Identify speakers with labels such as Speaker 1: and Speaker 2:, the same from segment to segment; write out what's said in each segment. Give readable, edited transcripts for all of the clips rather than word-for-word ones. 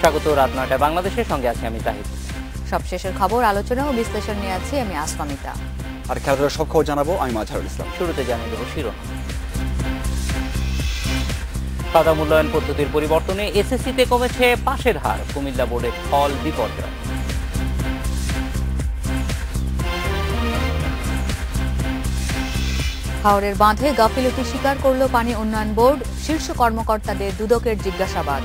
Speaker 1: স্বাগত রাত ৯টায় বাংলাদেশের সঙ্গে আছি আমি তাহিদ।
Speaker 2: সবশেষের খবর, আলোচনা ও বিশ্লেষণ নিয়ে আছি আমি আসমামিতা।
Speaker 3: আর খেলাধুলার সব খবর জানাবো আমি মাজহারুল ইসলাম।
Speaker 1: শুরুতে জানিয়ে দেব শিরোনাম। খাতা মূল্যায়ন পদ্ধতির পরিবর্তনে এসএসসিতে কমেছে পাশের হার, কুমিল্লা বোর্ডের ফল বিপর্যয়।
Speaker 2: হাওরের বাঁধে গাফিলতি স্বীকার করল পানি উন্নয়ন বোর্ড, শীর্ষ কর্মকর্তাদের দুদকের জিজ্ঞাসাবাদ।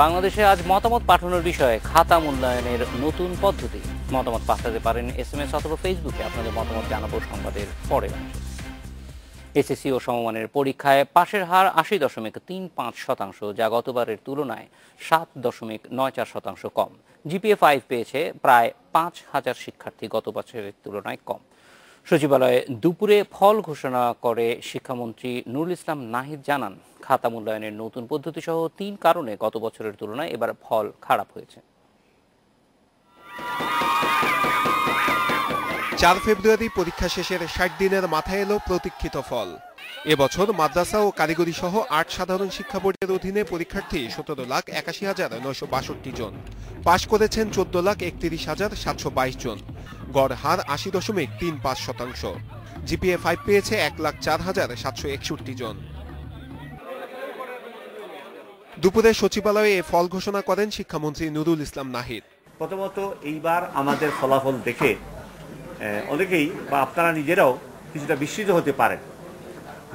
Speaker 1: বাংলাদেশে আজ মতামত পাঠানোর বিষয়ে খাতা মূল্যায়নের নতুন পদ্ধতি। মতামত পাঠাতে পারেন SMS অথবা ফেসবুকে। আপনাদের মতামত জানাবো সংবাদের পরের অংশে। এসএসসি ও সমমানের পরীক্ষায় পাশের হার ৮০.৩৫%, যা গতবারের তুলনায় ৭.৯৪% কম। জিপিএ 5 পেয়েছে প্রায় ৫,০০০ শিক্ষার্থী, গত বছরের তুলনায় কম। সচিবালয়ে দুপুরে ফল ঘোষণা করে শিক্ষামন্ত্রী নুরুল ইসলাম নাহিদ জানান, খাতা মূল্যায়নের নতুন পদ্ধতি সহ ৩ কারণে গত বছরের তুলনায় এবার ফল খারাপ হয়েছে।
Speaker 4: ৪ ফেব্রুয়ারি পরীক্ষা শেষের ৬০ দিনের মাথায় এলো প্রতীক্ষিত ফল। এবছর মাদ্রাসা ও কারিগরি সহ ৮ সাধারণ শিক্ষা বোর্ডের অধীনে পরীক্ষার্থী ১৭,৮১,৯৬২ জন। পাশ করেছেন ১৪,৩১,৭২২ জন। গড় হার ৮০.৩৫%। জিপিএ 5 পেয়েছে ১,০৪,৭৬১ জন। দুপুরে সচিবালয়ে এ ফল ঘোষণা করেন শিক্ষামন্ত্রী নুরুল ইসলাম নাহিদ।
Speaker 5: প্রথমত এইবার আমাদের ফলাফল দেখে অনেকেই বা আপনারা নিজেরাও কিছুটা বিস্মিত হতে পারেন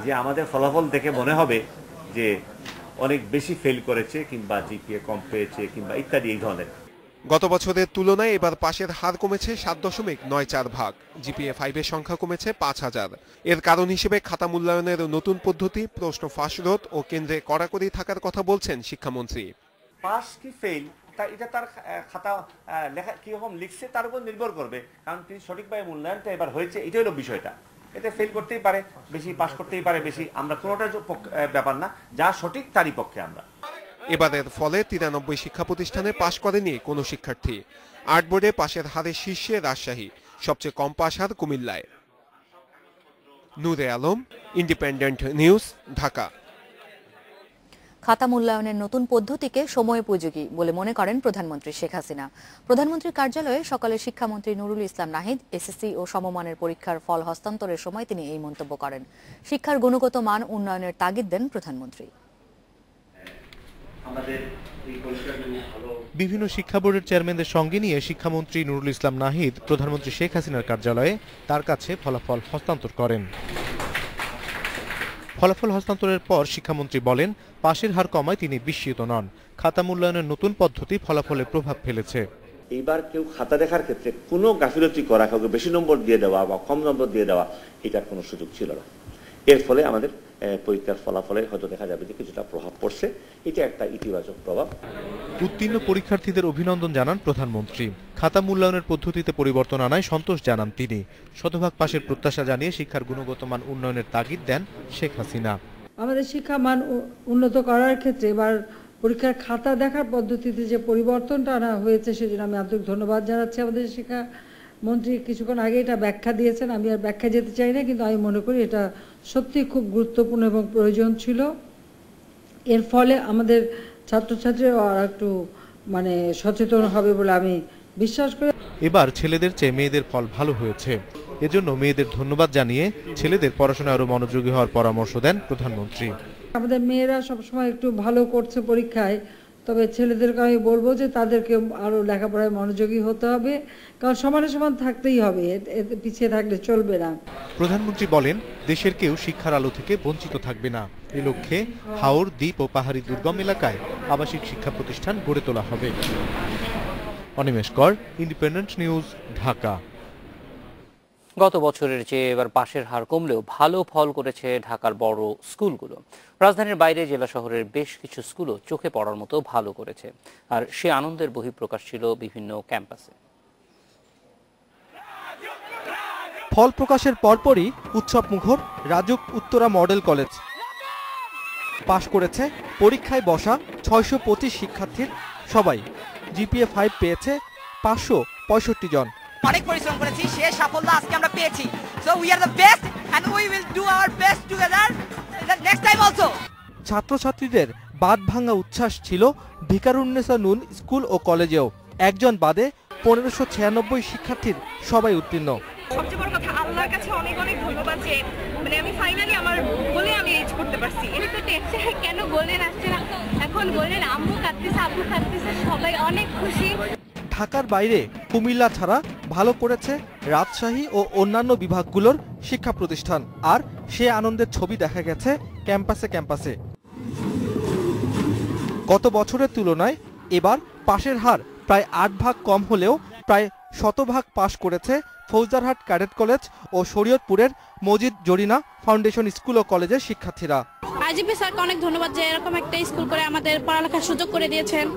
Speaker 5: যে আমাদের ফলাফল দেখে মনে হবে যে অনেক বেশি ফেল করেছে কিংবা জিপিএ কম পেয়েছে কিংবা ইত্যাদি এই ধরনের।
Speaker 4: গত বছরের তুলনায় এবার পাশের হার কমেছে ৭.৯৪%। জিপিএ 5 এর সংখ্যা কমেছে ৫,০০০। এর কারণ হিসেবে খাতা মূল্যায়নের নতুন পদ্ধতি, প্রশ্ন ফাঁস রোধ ও কেন্দ্রে কড়াকড়ি থাকার কথা বলছেন শিক্ষামন্ত্রী।
Speaker 5: পাস কি ফেল এটা তার খাতা লেখা কিরকম লিখছে তার উপর নির্ভর করবে, কারণ তিনি সঠিকভাবে মূল্যায়নটা এবার হয়েছে, এটাই হলো বিষয়টা। এতে ফেল করতেই পারে বেশি, পাস করতেই পারে বেশি, আমরা কোনোটার ব্যাপার না, যা সঠিক তারই পক্ষে আমরা।
Speaker 4: এবারের ফলে 93 শিক্ষা প্রতিষ্ঠানে পাশ করেনি কোনো শিক্ষার্থী। ৮ বোর্ডে পাশের হারে শীর্ষে রাজশাহী, সবচেয়ে কম পাশ হার কুমিল্লায়। নূরে আলম, ইন্ডিপেন্ডেন্ট নিউজ, ঢাকা।
Speaker 2: খাতা মূল্যায়নের নতুন পদ্ধতিকে সময়োপযোগী বলে মনে করেন প্রধানমন্ত্রী শেখ হাসিনা। প্রধানমন্ত্রীর কার্যালয়ে সকালে শিক্ষামন্ত্রী নুরুল ইসলাম নাহিদ এসএসসি ও সমমানের পরীক্ষার ফল হস্তান্তরের সময় তিনি এই মন্তব্য করেন। শিক্ষার গুণগত মান উন্নয়নের তাগিদ দেন প্রধানমন্ত্রী।
Speaker 6: বিভিন্ন শিক্ষা বোর্ডের চেয়ারম্যানদের সঙ্গে নিয়ে শিক্ষামন্ত্রী নুরুল ইসলাম নাহিদ প্রধানমন্ত্রী শেখ হাসিনার কার্যালয়ে তার কাছে ফলাফল হস্তান্তর করেন। ফলাফল হস্তান্তরের পর শিক্ষামন্ত্রী বলেন, পাশের হার কমায় তিনি বিস্মিত নন। খাতা মূল্যায়নের নতুন পদ্ধতি ফলাফলে প্রভাব ফেলেছে।
Speaker 7: এইবার কেউ খাতা দেখার ক্ষেত্রে কোনো গাফিলতি করা, কাউকে বেশি নম্বর দিয়ে দেওয়া বা কম নম্বর দিয়ে দেওয়া, এটার কোনো সুযোগ ছিল না। এর ফলে আমাদের পরীক্ষার ফলাফলে হয়তো দেখা যাবে যে কিছুটা প্রভাব পড়ছে, এটা একটা ইতিবাচক প্রভাব।
Speaker 6: উত্তীর্ণ পরীক্ষার্থীদের অভিনন্দন জানান প্রধানমন্ত্রী। খাতা মূল্যায়নের পদ্ধতিতে পরিবর্তন আনায় সন্তোষ জানান তিনি। শতভাগ পাশের প্রত্যাশা জানিয়ে শিক্ষার গুণগত মান উন্নয়নের তাগিদ দেন শেখ হাসিনা।
Speaker 8: আমাদের শিক্ষা মান উন্নত করার ক্ষেত্রে এবার পরীক্ষার খাতা দেখার পদ্ধতিতে যে পরিবর্তনটা আনা হয়েছে, সেজন্য আমি আন্তরিক ধন্যবাদ জানাচ্ছি আমাদের শিক্ষা মন্ত্রী। কিছুক্ষণ আগে এটা ব্যাখ্যা দিয়েছেন, আমি আর ব্যাখ্যা যেতে চাই না, কিন্তু আমি মনে করি এটা সত্যি খুব গুরুত্বপূর্ণ এবং প্রয়োজন ছিল। এর ফলে আমাদের ছাত্রছাত্রীরা আর একটু সচেতন হবে বলে আমি বিশ্বাস করি।
Speaker 6: এবার ছেলেদের চেয়ে মেয়েদের ফল ভালো হয়েছে, এজন্য মেয়েদের ধন্যবাদ জানিয়ে ছেলেদের পড়াশোনায় আরো মনোযোগী হওয়ার পরামর্শ দেন প্রধানমন্ত্রী।
Speaker 8: আমাদের মেয়েরা সবসময় একটু ভালো করছে পরীক্ষায়, তবে ছেলেদেরকে আমি বলবো যে তাদেরকে আরো লেখাপড়ায় মনোযোগী হতে হবে, কারণ সমানে সমান থাকতেই হবে, পিছিয়ে থাকলে চলবে না।
Speaker 6: প্রধানমন্ত্রী বলেন, দেশের কেউ শিক্ষার আলো থেকে বঞ্চিত থাকবে না। এ লক্ষ্যে হাওর, দ্বীপ ও পাহাড়ি দুর্গম এলাকায় আবাসিক শিক্ষা প্রতিষ্ঠান গড়ে তোলা হবে। অনিমেষ কর, ইন্ডিপেন্ডেন্ট নিউজ, ঢাকা।
Speaker 1: গত বছরের চেয়ে এবার পাশের হার কমলেও ভালো ফল করেছে ঢাকার বড় স্কুলগুলো। রাজধানীর বাইরে জেলা শহরের বেশ কিছু স্কুলও চোখে পড়ার মতো ভালো করেছে, আর সে আনন্দের বহিঃপ্রকাশ ছিল বিভিন্ন ক্যাম্পাসে।
Speaker 9: ফল প্রকাশের পরপরই উৎসব মুখর রাজুক উত্তরা মডেল কলেজ। পাশ করেছে পরীক্ষায় বসা ৬২৫ শিক্ষার্থীর সবাই। জিপিএ 5 পেয়েছে ৫৬৫ জন।
Speaker 10: অনেক পরিশ্রম করেছি, শেষ সাফল্য আজকে আমরা পেয়েছি। So we are the best and we will do our best together next time also.
Speaker 9: ছাত্রছাত্রীদের বাঁধ ভাঙা উচ্ছ্বাস ছিল ভিকারুন্নেসা নুন স্কুল ও কলেজেও। একজন বাদে 1596 শিক্ষার্থীর সবাই উত্তীর্ণ।
Speaker 11: সবচেয়ে বড় কথা, আল্লাহর কাছে অনেক অনেক ধন্যবাদ যে আমি ফাইনালি আমার গোলে আমি রিচ করতে পারছি।
Speaker 12: এটা তো টেনশন কেন গোলের আসছে না, এখন গোলের আম্মু কাঁদতেছে, আব্বু কাঁদতেছে, সবাই অনেক খুশি।
Speaker 9: ঢাকার বাইরে কুমিল্লা ছাড়া ভালো করেছে রাজশাহী ও অন্যান্য বিভাগগুলোর শিক্ষা প্রতিষ্ঠান, আর সে আনন্দের ছবি দেখা গেছে ক্যাম্পাসে ক্যাম্পাসে। গত বছরের তুলনায় এবার পাশের হার প্রায় 8 ভাগ কম হলেও প্রায় 100% পাশ করেছে ফৌজদারহাট ক্যাডেট কলেজ ও শরীয়তপুরের মজিদ জরিনা ফাউন্ডেশন স্কুল ও কলেজের শিক্ষার্থীরা।
Speaker 12: আইজিপি স্যারকে অনেক ধন্যবাদ যে এরকম একটা স্কুল করে আমাদের পড়ালেখার সুযোগ করে দিয়েছেন।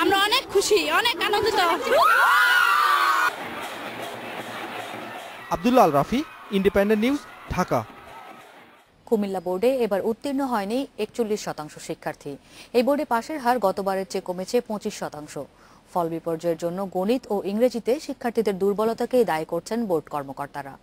Speaker 12: আমরা অনেক খুশি, অনেক আনন্দিত।
Speaker 9: Abdullah Al Rafi, independent news, Dhaka.
Speaker 2: কুমিল্লা বোর্ডে এবার উত্তীর্ণ হয়নি 41% শিক্ষার্থী। এই বোর্ডে পাশের হার গতবারের চেয়ে কমেছে 25%। ফল বিপর্যয়ের জন্য গণিত ও ইংরেজিতে শিক্ষার্থীদের দুর্বলতাকেই দায়ী করছেন বোর্ড কর্মকর্তারা।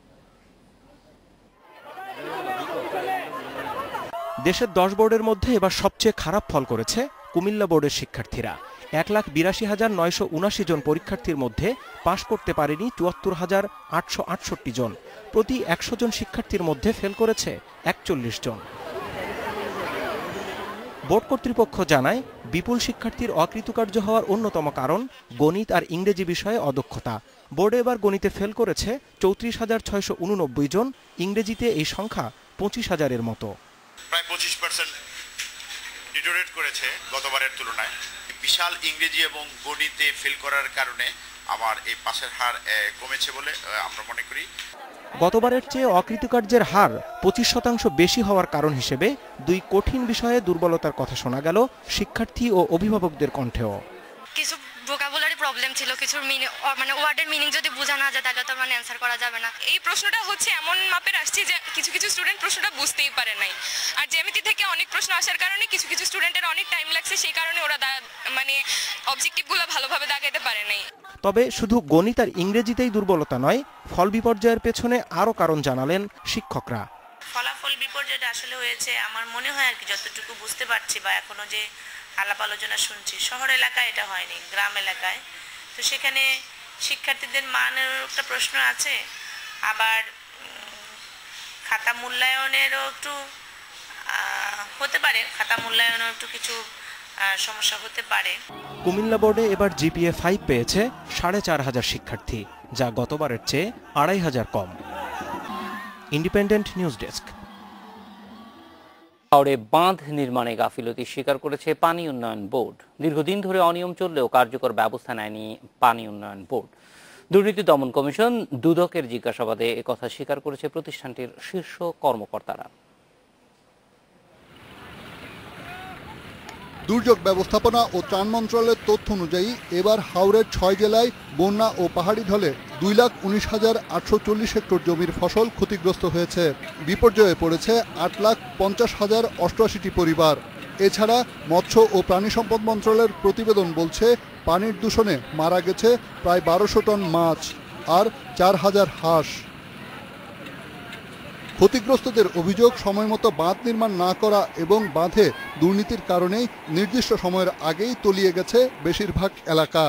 Speaker 13: দেশের 10 বোর্ডের মধ্যে এবার সবচেয়ে খারাপ ফল করেছে কুমিল্লা বোর্ডের শিক্ষার্থীরা। 1,82,979 জন পরীক্ষার্থীর মধ্যে পাশ করতে পারেনি 74,868 জন। প্রতি 100 জন শিক্ষার্থীর মধ্যে ফেল করেছে 41 জন। বোর্ড কর্তৃপক্ষ জানায়, বিপুল শিক্ষার্থীর অকৃতকার্য হওয়ার অন্যতম কারণ গণিত আর ইংরেজি বিষয়ে অদক্ষতা। বোর্ডে এবার গণিতে ফেল করেছে 34,689 জন, ইংরেজিতে এই সংখ্যা 25,000-এর মতো।
Speaker 14: প্রায় 25% ডিটোরেট করেছে গতবারের তুলনায়। বিশাল ইংরেজি এবং গণিতে ফেল করার কারণে আমার এই পাশের হার কমেছে বলে আমরা মনে করি।
Speaker 13: গতবারের চেয়ে অকৃতকার্যের হার 25% বেশি হওয়ার কারণ হিসেবে 2 কঠিন বিষয়ে দুর্বলতার কথা শোনা গেল শিক্ষার্থী ও অভিভাবকদের কণ্ঠেও।
Speaker 12: কিছু ভোকাবুলারি প্রবলেম ছিল, কিছু ওয়ার্ডের মিনিং যদি বোঝা না যায় তাহলে তো অ্যানসার করা যাবে না।
Speaker 11: এই প্রশ্নটা হচ্ছে এমন মাপের আসছে যে কিছু কিছু স্টুডেন্ট প্রশ্নটা বুঝতেই পারে নাই, আর জ্যামিতি থেকে অনেক প্রশ্ন আসার কারণে কিছু কিছু স্টুডেন্টের অনেক টাইম লাগছে, সেই কারণে ওরা অবজেক্টিভগুলো ভালোভাবে দাগাইতে পারে নাই।
Speaker 13: তবে শুধু গণিত আর ইংরেজিতেই দুর্বলতা নয়, ফল বিপর্যয়ের পেছনে আরও কারণ জানালেন শিক্ষকরা।
Speaker 15: ফলাফল বিপর্যয়টা আসলে হয়েছে আমার মনে হয় আর কি, যতটুকু বুঝতে পারছি বা এখনো যে আলাপ আলোচনা শুনছি, শহর এলাকায় এটা হয়নি, গ্রাম এলাকায়। তো সেখানে শিক্ষার্থীদের মানের একটা প্রশ্ন আছে, আবার খাতা মূল্যায়নেরও একটু হতে পারে, খাতা মূল্যায়নেরও একটু কিছু সমস্যা হতে পারে।
Speaker 13: কুমিল্লা বোর্ডে এবার জিপিএ 5 পেয়েছে 4,500 শিক্ষার্থী, যা গতবারের চেয়ে 2,500 কম। Independent news desk.
Speaker 1: হাওড়ে বাঁধ নির্মাণে গাফিলতি স্বীকার করেছে পানি উন্নয়ন বোর্ড। দীর্ঘদিন ধরে অনিয়ম চললেও কার্যকর ব্যবস্থা নেয়নি পানি উন্নয়ন বোর্ড। দুর্নীতি দমন কমিশন দুদকের জিজ্ঞাসাবাদে একথা স্বীকার করেছে প্রতিষ্ঠানটির শীর্ষ কর্মকর্তারা।
Speaker 16: দুর্যোগ ব্যবস্থাপনা ও ত্রাণ মন্ত্রণালয়ের তথ্য অনুযায়ী এবার হাওড়ের 6 জেলায় বন্যা ও পাহাড়ি ঢলে 2,19,840 হেক্টর জমির ফসল ক্ষতিগ্রস্ত হয়েছে। বিপর্যয়ে পড়েছে 8,50,088টি পরিবার। এছাড়া মৎস্য ও প্রাণী সম্পদ মন্ত্রণালয়ের প্রতিবেদন বলছে পানির দূষণে মারা গেছে প্রায় 1200 টন মাছ আর 4,000 হাঁস। ক্ষতিগ্রস্তদের অভিযোগ, সময়মতো বাঁধ নির্মাণ না করা এবং বাঁধে দুর্নীতির কারণেই নির্দিষ্ট সময়ের আগেই তলিয়ে গেছে বেশিরভাগ এলাকা।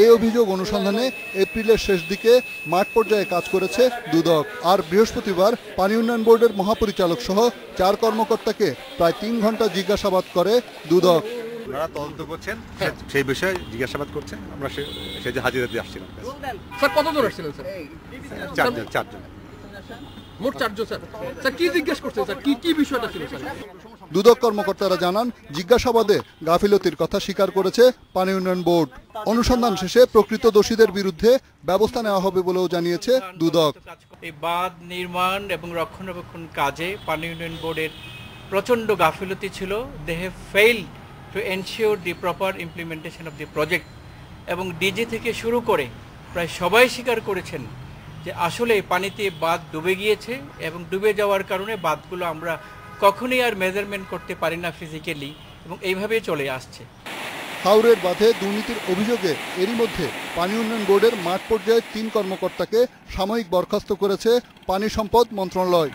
Speaker 16: এই অভিযোগ অনুসন্ধানে এপ্রিলের শেষ দিকে মাঠ পর্যায়ে কাজ করেছে দুদক। আর বৃহস্পতিবার পানি উন্নয়ন বোর্ডের মহাপরিচালক সহ 4 কর্মকর্তাকে প্রায় 3 ঘন্টা জিজ্ঞাসাবাদ করে দুদক।
Speaker 17: আপনারা তদন্ত করছেন, সেই বিষয়ে জিজ্ঞাসাবাদ করছেন, আমরা সেই যে হাজিরা দিয়ে আসছিলাম।
Speaker 18: স্যার কতজন আসছিলেন স্যার?
Speaker 17: 4 জন।
Speaker 18: মোট 4 জন স্যার। স্যার কি জিজ্ঞেস করছেন স্যার? কি বিষয়টা ছিল স্যার?
Speaker 16: দুদক কর্মকর্তারা জানান, জিজ্ঞাসাবাদে গাফিলতির কথা স্বীকার করেছে পানি উন্নয়ন বোর্ড। অনুসন্ধান শেষে প্রকৃত দোষীদের বিরুদ্ধে ব্যবস্থা নেওয়া হবে বলেও জানিয়েছে দুদক।
Speaker 19: এই বাঁধ নির্মাণ এবং রক্ষণাবেক্ষণ কাজে পানি উন্নয়ন বোর্ডের প্রচণ্ড গাফিলতি ছিল। They have failed to ensure the proper implementation of the project. এবং ডিজি থেকে শুরু করে প্রায় সবাই স্বীকার করেছেন যে আসলে পানিতে বাঁধ ডুবে গিয়েছে এবং ডুবে যাওয়ার কারণে বাঁধগুলো আমরা কখনোই আর মেজারমেন্ট করতে পারি না ফিজিক্যালি, এবং এইভাবেই চলে আসছে।
Speaker 16: হাওরের বাঁধে দুর্নীতির অভিযোগে এরই মধ্যে পানি উন্নয়ন বোর্ডের মাঠ পর্যায়ে 3 কর্মকর্তাকে সাময়িক বরখাস্ত করেছে পানি সম্পদ মন্ত্রণালয়।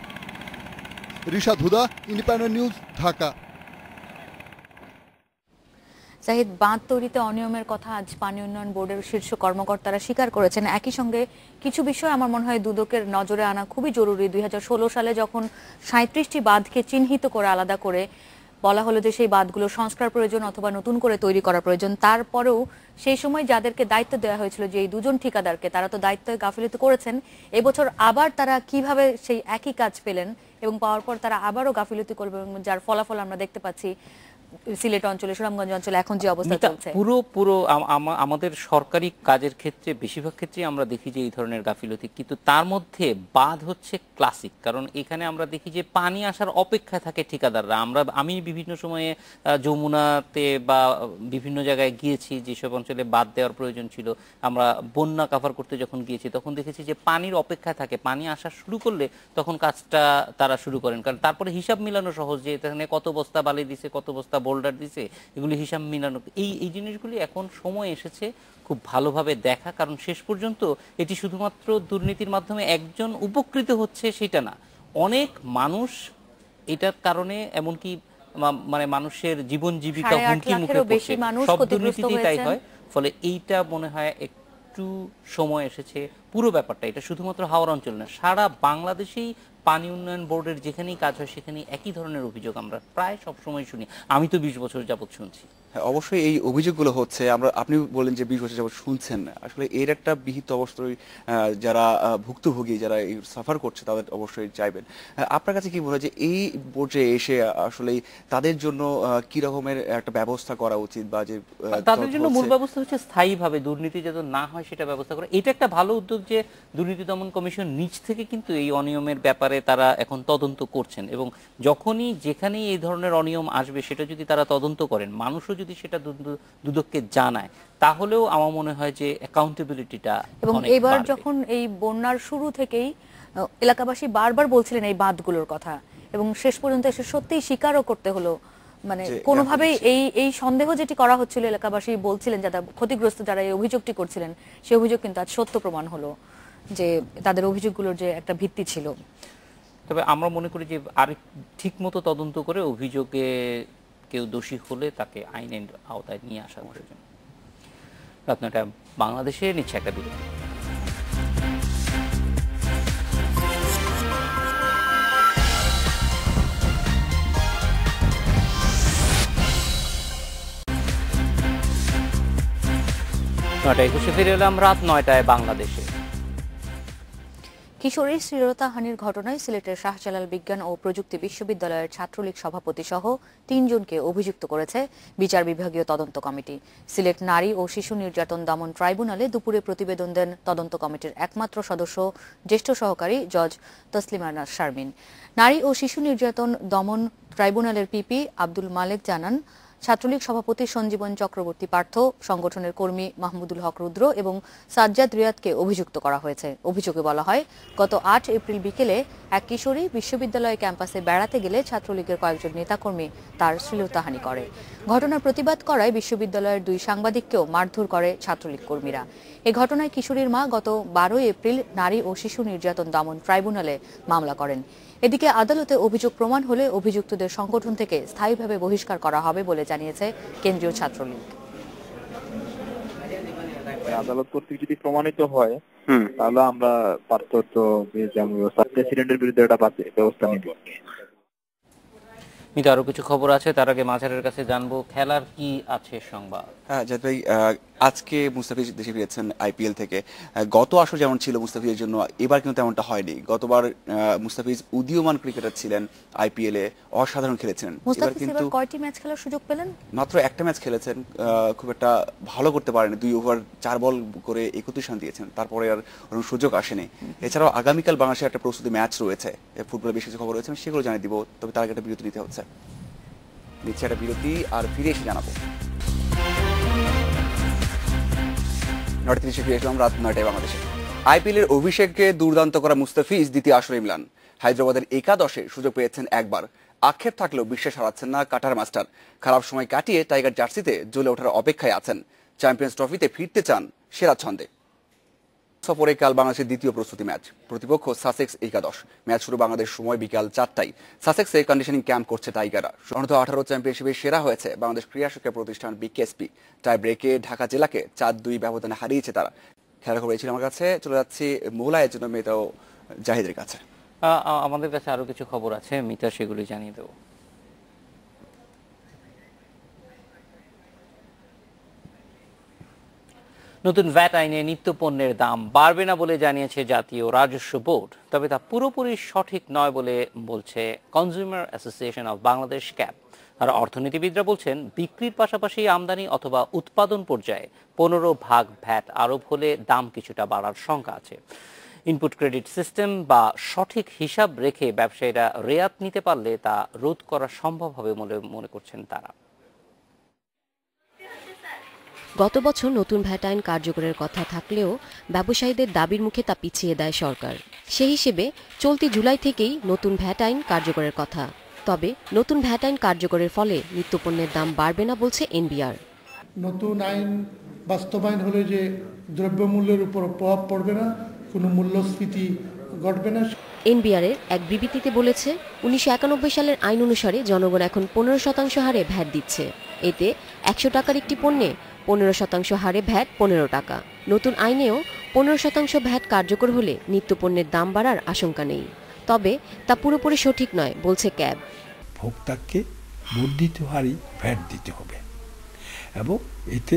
Speaker 16: রিশাদ হুদা, ইন্ডিপেন্ডেন্ট নিউজ, ঢাকা।
Speaker 2: জাহিদ, বাঁধ তৈরিতে অনিয়মের কথা আজ পানি উন্নয়ন বোর্ডের শীর্ষ কর্মকর্তারা স্বীকার করেছেন। একই সঙ্গে কিছু বিষয় আমার মনে হয় দুদকের নজরে আনা খুবই জরুরি। 2016 সালে যখন 37টি বাঁধকে চিহ্নিত করে আলাদা করে বলা হলো যে সেই বাঁধগুলো সংস্কার প্রয়োজন অথবা নতুন করে তৈরি করা প্রয়োজন, তারপরেও সেই সময় যাদেরকে দায়িত্ব দেওয়া হয়েছিল যে এই দুজন ঠিকাদারকে, তারা তো দায়িত্বে গাফিলতি করেছেন। এবছর আবার তারা কিভাবে সেই একই কাজ পেলেন এবং পাওয়ার পর তারা আবারও গাফিলতি করবে, যার ফলাফল আমরা দেখতে পাচ্ছি সিলেট অঞ্চলে, সুনামগঞ্জ অঞ্চলে এখন যে অবস্থা চলছে।
Speaker 1: পুরো আমাদের সরকারি কাজের ক্ষেত্রে বেশিরভাগ ক্ষেত্রে আমরা দেখি যে এই ধরনের গাফিলতি, কিন্তু তার মধ্যে বাঁধ হচ্ছে ক্লাসিক। কারণ এখানে আমরা দেখি যে পানি আসার অপেক্ষায় থাকে ঠিকাদাররা। আমি বিভিন্ন সময়ে যমুনাতে বা বিভিন্ন জায়গায় গিয়েছি যেসব অঞ্চলে বাঁধ দেওয়ার প্রয়োজন ছিল, আমরা বন্যা কাভার করতে যখন গিয়েছি তখন দেখেছি যে পানির অপেক্ষায় থাকে, পানি আসা শুরু করলে তখন কাজটা তারা শুরু করেন। কারণ তারপরে হিসাব মিলানো সহজ, যে এখানে কত বস্তা বালি দিছে, কত বস্তা বোল্ডার দিছে, এগুলি হিসাব মিলানো, এই জিনিসগুলি এখন সময় এসেছে খুব ভালোভাবে দেখা। কারণ শেষ পর্যন্ত এটি শুধুমাত্র দুর্নীতির মাধ্যমে একজন উপকৃত হচ্ছে সেটা না, অনেক মানুষ এটার কারণে এমনকি মানে মানুষের জীবন জীবিকা হুমকির মুখে পড়ছে। সব দুর্নীতিতেই তাই হয়। ফলে এইটা মনে হয় একটু সময় এসেছে পুরো ব্যাপারটা, এটা শুধুমাত্র হাওড় অঞ্চল না, সারা বাংলাদেশেই পানি উন্নয়ন বোর্ডের যেখানেই কাজ হয় সেখানেই একই ধরনের অভিযোগ আমরা প্রায় সব সময় শুনি। আমি তো 20 বছর যাবত শুনছি।
Speaker 3: হ্যাঁ, অবশ্যই এই অভিযোগগুলো হচ্ছে, আপনি বললেন যে 20 বছর যাবত শুনছেন, আসলে এর একটা বিহিত অবশ্যই যারা ভুক্তভোগী, যারা এই সাফার করছে তাদের অবশ্যই চাইবেন। আপনার কাছে কি মনে হয় যে এই পর্যায়ে এসে আসলে তাদের জন্য কি রকমের একটা ব্যবস্থা করা উচিত, বা যে
Speaker 1: তাদের জন্য মূল ব্যবস্থা হচ্ছে স্থায়ীভাবে দুর্নীতি যাতে না হয় সেটা ব্যবস্থা করা। এটা একটা ভালো উদ্যোগ যে দুর্নীতি দমন কমিশন নিজ থেকে কিন্তু এই অনিয়মের ব্যাপারে তারা এখন তদন্ত করছেন, এবং যখনই যেখানেই এই ধরনের অনিয়ম আসবে সেটা যদি তারা তদন্ত করেন, মানুষও যদি সেটা দুদককে জানায়, তাহলেও আমার মনে হয় যে অ্যাকাউন্টেবিলিটিটা।
Speaker 2: এবং এবার যখন এই বন্যার শুরু থেকেই এলাকাবাসী বারবার বলছিলেন এই বাঁধগুলোর কথা, এবং শেষ পর্যন্ত এসে সত্যিই স্বীকারও করতে হলো, মানে কোনোভাবেই এই সন্দেহ যেটি করা হচ্ছিল এলাকাবাসী বলছিলেন, যারা ক্ষতিগ্রস্ত, যারা এই অভিযোগটি করছিলেন, সেই অভিযোগ কিন্তু আজ সত্য প্রমাণ হলো যে তাদের অভিযোগগুলোর যে একটা ভিত্তি ছিল।
Speaker 1: তবে আমরা মনে করি যে আর ঠিক মতো তদন্ত করে অভিযোগে কেউ দোষী হলে তাকে আইনের আওতায় নিয়ে আসা প্রয়োজন। আপনারা বাংলাদেশে নিচ্ছে একটা বিরতি। নয়টায় একুশে ফিরে এলাম রাত 9টায় বাংলাদেশে।
Speaker 2: কিশোরীর শ্লীলতাহানির ঘটনায় সিলেটের শাহজালাল বিজ্ঞান ও প্রযুক্তি বিশ্ববিদ্যালয়ের ছাত্রলীগ সভাপতি সহ 3 জনকে অভিযুক্ত করেছে বিচার বিভাগীয় তদন্ত কমিটি। সিলেট নারী ও শিশু নির্যাতন দমন ট্রাইব্যুনালে দুপুরে প্রতিবেদন দেন তদন্ত কমিটির একমাত্র সদস্য জ্যেষ্ঠ সহকারী জজ তসলিমা শারমিন। নারী ও শিশু নির্যাতন দমন ট্রাইব্যুনালের পিপি আব্দুল মালেক জানান, ছাত্রলীগ সভাপতি সঞ্জীবন চক্রবর্তী পার্থ, সংগঠনের কর্মী মাহমুদুল হক রুদ্র এবং সাজ্জাদ রিয়াদকে অভিযুক্ত করা হয়েছে। অভিযোগে বলা হয়, গত 8 এপ্রিল বিকেলে এক কিশোরী বিশ্ববিদ্যালয় ক্যাম্পাসে বেড়াতে গেলে ছাত্রলীগের কয়েকজন নেতাকর্মী তার শ্লীলতাহানি করে। ঘটনার প্রতিবাদ করায় বিশ্ববিদ্যালয়ের 2 সাংবাদিককেও মারধর করে ছাত্রলীগ কর্মীরা। এ ঘটনায় কিশোরীর মা গত 12 এপ্রিল নারী ও শিশু নির্যাতন দমন ট্রাইব্যুনালে মামলা করেন। এদিকে আদালতে অভিযোগ প্রমাণ হলে অভিযুক্তদের সংগঠন থেকে স্থায়ীভাবে বহিষ্কার করা হবে বলে জানিয়েছে কেন্দ্রীয় ছাত্রলীগ।
Speaker 20: আদালত কর্তৃক যদি প্রমাণিত হয় তাহলে আমরা প্রেসিডেন্টের বিরুদ্ধে একটা ব্যবস্থা নিব।
Speaker 1: মিতা, আরো কিছু খবর আছে, তার আগে মাঝারের কাছে জানবো খেলার কি আছে সংবাদ।
Speaker 3: হ্যাঁ জাহিদ ভাই, আজকে মুস্তাফিজ দেশে ফিরেছেন আইপিএল থেকে। গত আসর যেমন ছিল মুস্তাফিজের জন্য, এবার কিন্তু তেমনটা হয়নি। গতবার মুস্তাফিজ উদীয়মান ক্রিকেটার ছিলেন, আইপিএল এ অসাধারণ খেলেছিলেন।
Speaker 2: এবার কিন্তু কয়টি ম্যাচ খেলার সুযোগ পেলেন?
Speaker 3: মাত্র একটা ম্যাচ খেলেছেন, খুব একটা ভালো করতে পারেনি। 2 ওভার 4 বল করে 31 রান দিয়েছেন, তারপরে আর কোনো সুযোগ আসেনি। এছাড়াও আগামীকাল বাংলাদেশের একটা প্রস্তুতি ম্যাচ রয়েছে, ফুটবলের বেশ কিছু খবর রয়েছে, সেগুলো জানিয়ে দিব। তবে তার আগে একটা বিরতি নিতে হচ্ছে, নিচ্ছে একটা বিরতি, আর ফিরে এসে জানাবো। 9:30 ফিরে এসলাম রাত 9টায় বাংলাদেশে। আইপিএল এর অভিষেককে দুর্দান্ত করা মুস্তাফিজ দ্বিতীয় আসরে মিলান। হায়দ্রাবাদের একাদশে সুযোগ পেয়েছেন একবার, আক্ষেপ থাকলেও বিশ্বাস হারাচ্ছেন না কাটার মাস্টার। খারাপ সময় কাটিয়ে টাইগার জার্সিতে জ্বলে ওঠার অপেক্ষায় আছেন, চ্যাম্পিয়ন্স ট্রফিতে ফিরতে চান সেরা ছন্দে। সফরে কাল বাংলাদেশের দ্বিতীয় প্রস্তুতি ম্যাচ, প্রতিপক্ষ সাসেক্স একাদশ। ম্যাচ শুরু বাংলাদেশ সময় বিকাল 4টায়। সাসেক্সে কন্ডিশনিং ক্যাম্প করছে টাইগাররা। অনূর্ধ্ব 18 চ্যাম্পিয়নশিপে সেরা হয়েছে বাংলাদেশ ক্রীড়া শিক্ষা প্রতিষ্ঠান বিকেএসপি। টাই ব্রেকে ঢাকা জেলাকে 4-2 ব্যবধানে হারিয়েছে তারা। খেলার খবর ছিল আমার কাছে, চলে যাচ্ছি মৌলায়ের জন্য মেয়েটাও জাহিদের কাছে।
Speaker 1: আমাদের কাছে আরো কিছু খবর আছে, মিতা সেগুলি জানিয়ে দেবো। নতুন ভ্যাট আইনে নিত্যপণ্যের দাম বাড়বে না বলে জানিয়েছে জাতীয় রাজস্ব বোর্ড, তবে তা পুরোপুরি সঠিক নয় বলে বলছে consumer association of Bangladesh CAB. আর অর্থনীতিবিদরা বলছেন বিক্রির পাশাপাশি আমদানি অথবা উৎপাদন পর্যায়ে 15% ভ্যাট আরোপ হলে দাম কিছুটা বাড়ার শঙ্কা আছে। ইনপুট ক্রেডিট সিস্টেম বা সঠিক হিসাব রেখে ব্যবসায়ীরা রেয়াত নিতে পারলে তা রোধ করা সম্ভব হবে বলে মনে করছেন তারা।
Speaker 21: গত বছর নতুন ভ্যাট আইন কার্যকরের কথা থাকলেও ব্যবসায়ীদের দাবির মুখে তা পিছিয়ে দেয় সরকার। সেই হিসেবে চলতি জুলাই থেকেই নতুন ভ্যাট আইন কার্যকরের কথা। তবে নতুন ভ্যাট আইন কার্যকরের ফলে নিত্যপণ্যের দাম বাড়বে না বলছে এনবিআর।
Speaker 22: নতুন আইন বাস্তবায়ন হলে যে দ্রব্যমূল্যের উপর প্রভাব পড়বে না, কোনো মূল্যস্ফীতি ঘটবে না।
Speaker 21: এনবিআরের এক বিবৃতিতে বলেছে 1991 সালের আইন অনুসারে জনগণ এখন 15% হারে ভ্যাট দিচ্ছে। এতে 100 টাকার একটি পণ্যে 15% হারে ভ্যাট 15 টাকা। নতুন আইনেও 15% ভ্যাট কার্যকর হলে নিত্যপণ্যের দাম বাড়ার আশঙ্কা নেই। তবে তা পুরোপুরি সঠিক নয় বলছে ক্যাব।
Speaker 23: ভোক্তাকে বর্ধিত হারে ভ্যাট দিতে হবে এবং এতে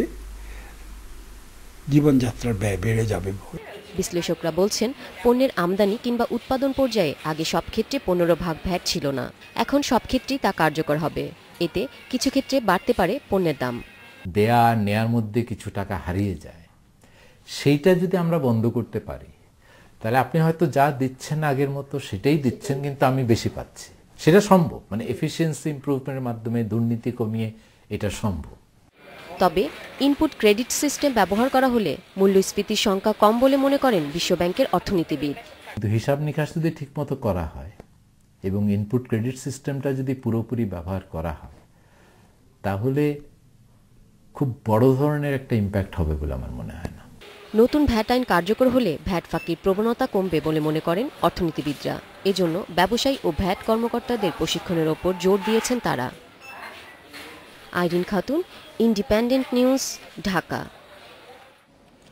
Speaker 23: জীবনযাত্রার ব্যয় বেড়ে যাবে।
Speaker 21: বিশ্লেষকরা বলছেন পণ্যের আমদানি কিংবা উৎপাদন পর্যায়ে আগে সব ক্ষেত্রে 15% ভ্যাট ছিল না, এখন সব ক্ষেত্রেই তা কার্যকর হবে। এতে কিছু ক্ষেত্রে বাড়তে পারে পণ্যের দাম।
Speaker 24: দেয়া নেয়ার মধ্যে কিছু টাকা হারিয়ে যায়, সেইটা যদি আমরা বন্ধ করতে পারি তাহলে আপনি হয়তো যা দিচ্ছেন আগের মতো সেটাই দিচ্ছেন, কিন্তু আমি বেশি পাচ্ছি। সেটা সম্ভব, মানে এফিসিয়েন্সি ইমপ্রুভমেন্টের মাধ্যমে দুর্নীতি কমিয়ে এটা সম্ভব।
Speaker 21: তবে ইনপুট ক্রেডিট সিস্টেম ব্যবহার করা হলে মূল্যস্ফীতির সংখ্যা কম বলে মনে করেন বিশ্বব্যাংকের অর্থনীতিবিদ।
Speaker 24: কিন্তু হিসাব নিকাশ যদি ঠিকমতো করা হয় এবং ইনপুট ক্রেডিট সিস্টেমটা যদি পুরোপুরি ব্যবহার করা হয় তাহলে খুব বড় ধরনের একটা ইম্প্যাক্ট হবে বলে আমার মনে হয় না।
Speaker 21: নতুন ভ্যাট আইন কার্যকর হলে ভ্যাট ফাঁকির প্রবণতা কমবে বলে মনে করেন অর্থনীতিবিদরা। এজন্য ব্যবসায়ী ও ভ্যাট কর্মকর্তাদের প্রশিক্ষণের ওপর জোর দিয়েছেন তারা। Irin Khatun, independent news, Dhaka.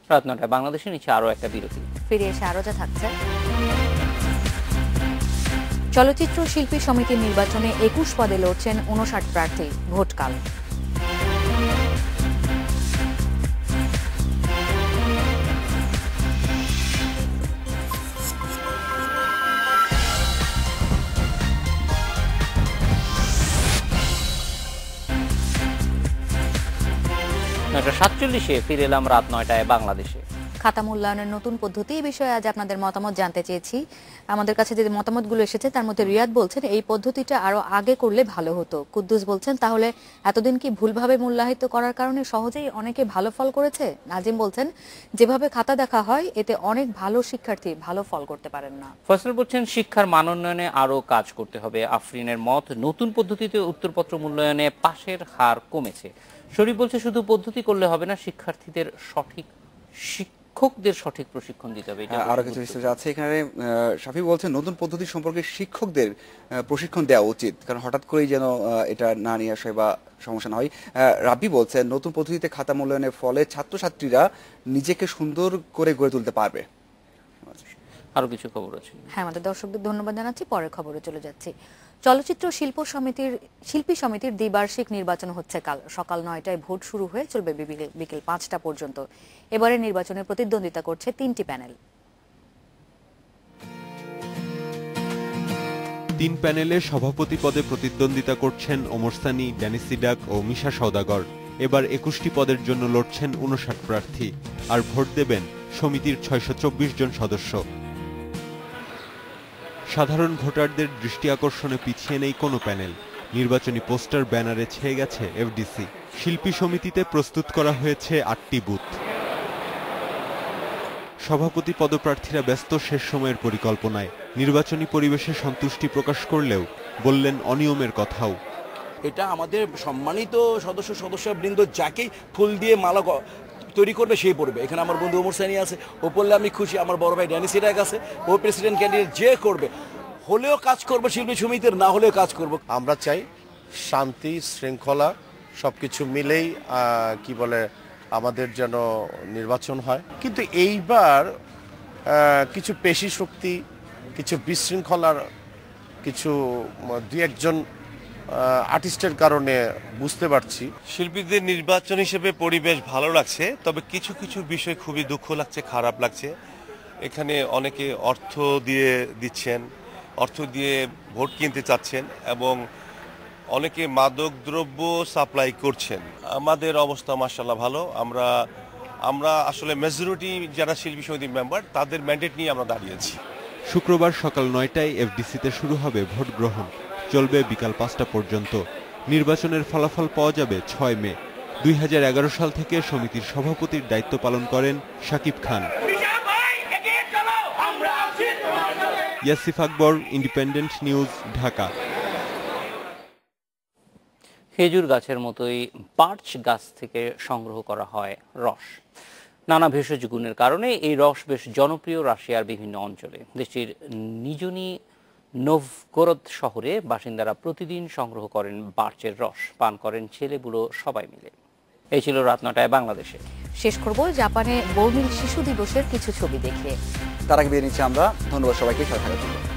Speaker 1: রাত 9টায় বাংলাদেশে নিচে আরো একটা বিরতি।
Speaker 2: ফিরে এসে আরো যা থাকছে। চলচ্চিত্র শিল্পী সমিতির নির্বাচনে 21 পদে লড়ছেন 59 প্রার্থী। ভোটকাল।
Speaker 1: নয়টা 47 ফিরে এলাম রাত 9টায় বাংলাদেশে।
Speaker 2: খাতা মূল্যায়নের নতুন পদ্ধতি এই বিষয়ে আজ আপনাদের মতামত জানতে চেয়েছি। আমাদের কাছে যে মতামতগুলো এসেছে তার মধ্যে রিয়াদ বলছেন এই পদ্ধতিটা আরো আগে করলে ভালো হতো। কুদ্দুস বলছেন তাহলে এতদিন কি ভুলভাবে মূল্যায়িত করার কারণে সহজেই অনেকে ভালো ফল করেছে। নাজিম বলছেন যেভাবে খাতা দেখা হয় এতে অনেক ভালো শিক্ষার্থী ভালো ফল করতে পারেন না।
Speaker 1: ফয়সাল বলছেন শিক্ষার মান উন্নয়নে আরো কাজ করতে হবে। আফরিনের মত নতুন পদ্ধতিতে উত্তরপত্র মূল্যায়নে পাশের হার কমেছে। শরীফ বলছে শুধু পদ্ধতি করলে হবে না, শিক্ষার্থীদের শিক্ষকদের সঠিক প্রশিক্ষণ দিতে হবে।
Speaker 3: আরো কিছু রিসার্চ আছে এখানে। শাফি বলছেন নতুন পদ্ধতি সম্পর্কে শিক্ষকদের প্রশিক্ষণ দেওয়া উচিত, কারণ হঠাৎ করেই যেন এটা না নিয়ে আসে বা সমস্যা না হয়। রাব্বি বলছেন নতুন পদ্ধতিতে খাতা মূল্যায়নের ফলে ছাত্রছাত্রীরা নিজেকে সুন্দর করে গড়ে তুলতে পারবে।
Speaker 1: আরো কিছু খবর আছে।
Speaker 2: হ্যাঁ, আমাদের দর্শকদের ধন্যবাদ জানাচ্ছি। পরের খবরে চলে যাচ্ছি। চলচ্চিত্র শিল্পী সমিতির দ্বিবার্ষিক নির্বাচন হচ্ছে কাল। সকাল 9টায় ভোট শুরু হয়ে চলবে বিকেল 5টা পর্যন্ত। এবারে নির্বাচনে প্রতিদ্বন্দ্বিতা করছে 3টি প্যানেল।
Speaker 4: 3 প্যানেলে সভাপতি পদে প্রতিদ্বন্দ্বিতা করছেন ওমর সানি, ড্যানিস সিডাক ও মিশা সওদাগর। এবার 21টি পদের জন্য লড়ছেন 59 প্রার্থী, আর ভোট দেবেন সমিতির 624 জন সদস্য। সাধারণ ভোটারদের দৃষ্টি আকর্ষণে পিছিয়ে নেই কোনো প্যানেল। নির্বাচনী পোস্টার ব্যানারে ছেয়ে গেছে এফডিসি। শিল্পী সমিতিতে প্রস্তুত করা হয়েছে 8টি বুথ। সভাপতি পদপ্রার্থীরা ব্যস্ত শেষ সময়ের পরিকল্পনায়। নির্বাচনী পরিবেশে সন্তুষ্টি প্রকাশ করলেও বললেন অনিয়মের কথাও।
Speaker 25: এটা আমাদের সম্মানিত সদস্যবৃন্দ যাকেই ফুল দিয়ে মালা
Speaker 5: তৈরি করবে সেই পড়বে। এখানে আমার বন্ধু ওমর সানি আছে, ও পড়লে আমি খুশি। আমার বড় ভাই ড্যানি সিরাক আছে, ও প্রেসিডেন্ট ক্যান্ডিডেট, যে করবে হলেও কাজ করবো, শিল্পী সমিতির না হলেও কাজ করব।
Speaker 6: আমরা চাই শান্তি শৃঙ্খলা সবকিছু মিলেই কি বলে আমাদের যেন নির্বাচন হয়। কিন্তু এইবার কিছু পেশি শক্তি, কিছু বিশৃঙ্খলার, কিছু দুই একজন আর্টিস্টের কারণে বুঝতে পারছি।
Speaker 7: শিল্পীদের নির্বাচন হিসেবে পরিবেশ ভালো লাগছে, তবে কিছু কিছু বিষয় খুবই দুঃখ লাগছে, খারাপ লাগছে। এখানে অনেকে অর্থ দিয়ে দিচ্ছেন, অর্থ দিয়ে ভোট কিনতে চাচ্ছেন এবং অনেকে মাদক দ্রব্য সাপ্লাই করছেন। আমাদের অবস্থা মাশাআল্লাহ ভালো। আমরা আসলে মেজরিটি যারা শিল্পী সমিতির মেম্বার, তাদের ম্যান্ডেট নিয়ে আমরা দাঁড়িয়েছি।
Speaker 8: শুক্রবার সকাল 9টায় এফডিসিতে শুরু হবে ভোট গ্রহণ, চলবে বিকাল 5টা পর্যন্ত। নির্বাচনের ফলাফল পাওয়া যাবে 6 মে। 2011 সাল থেকে সমিতির সভাপতির দায়িত্ব পালন করেন শাকিব খান। ইয়াসিফ আকবর, ইন্ডিপেন্ডেন্ট নিউজ, ঢাকা।
Speaker 1: খেজুর গাছের মতোই বার্চ গাছ থেকে সংগ্রহ করা হয় রস। নানা ভেষজ গুণের কারণে এই রস বেশ জনপ্রিয় রাশিয়ার বিভিন্ন অঞ্চলে। দেশটির নিজনি নোভগোরদ শহরে বাসিন্দারা প্রতিদিন সংগ্রহ করেন বার্চের রস, পান করেন ছেলে বুড়ো সবাই মিলে। এই ছিল রাত 9টায় বাংলাদেশে।
Speaker 2: শেষ করব জাপানে বর্ণিল শিশু দিবসের কিছু ছবি দেখে।
Speaker 3: তার আগে বিয়ে নিচ্ছি আমরা। ধন্যবাদ সবাইকে, সাথে থাকার জন্য।